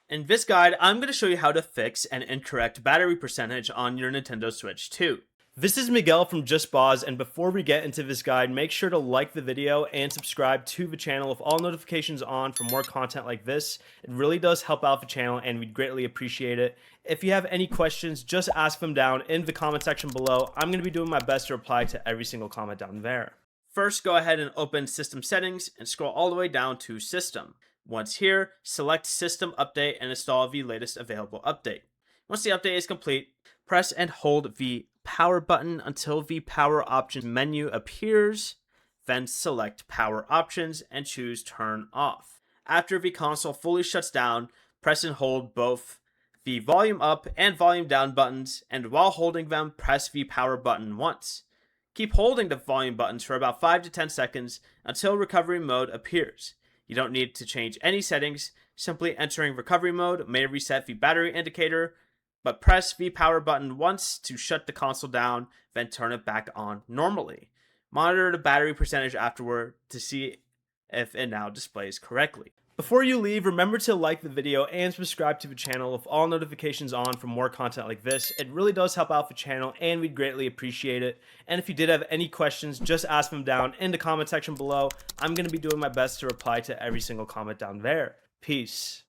In this guide, I'm going to show you how to fix an incorrect battery percentage on your Nintendo Switch 2. This is Miguel from Just Boz, and before we get into this guide, make sure to like the video and subscribe to the channel with all notifications on for more content like this. It really does help out the channel and we'd greatly appreciate it. If you have any questions, just ask them down in the comment section below. I'm going to be doing my best to reply to every single comment down there. First, go ahead and open System Settings and scroll all the way down to System. Once here, select System Update and install the latest available update. Once the update is complete, press and hold the power button until the power options menu appears. Then select power options and choose turn off. After the console fully shuts down, press and hold both the volume up and volume down buttons, and while holding them, press the power button once. Keep holding the volume buttons for about 5 to 10 seconds until recovery mode appears. You don't need to change any settings. Simply entering recovery mode may reset the battery indicator, but press the power button once to shut the console down, then turn it back on normally. Monitor the battery percentage afterward to see if it now displays correctly. Before you leave, remember to like the video and subscribe to the channel with all notifications on for more content like this. It really does help out the channel and we'd greatly appreciate it. And if you did have any questions, just ask them down in the comment section below. I'm going to be doing my best to reply to every single comment down there. Peace.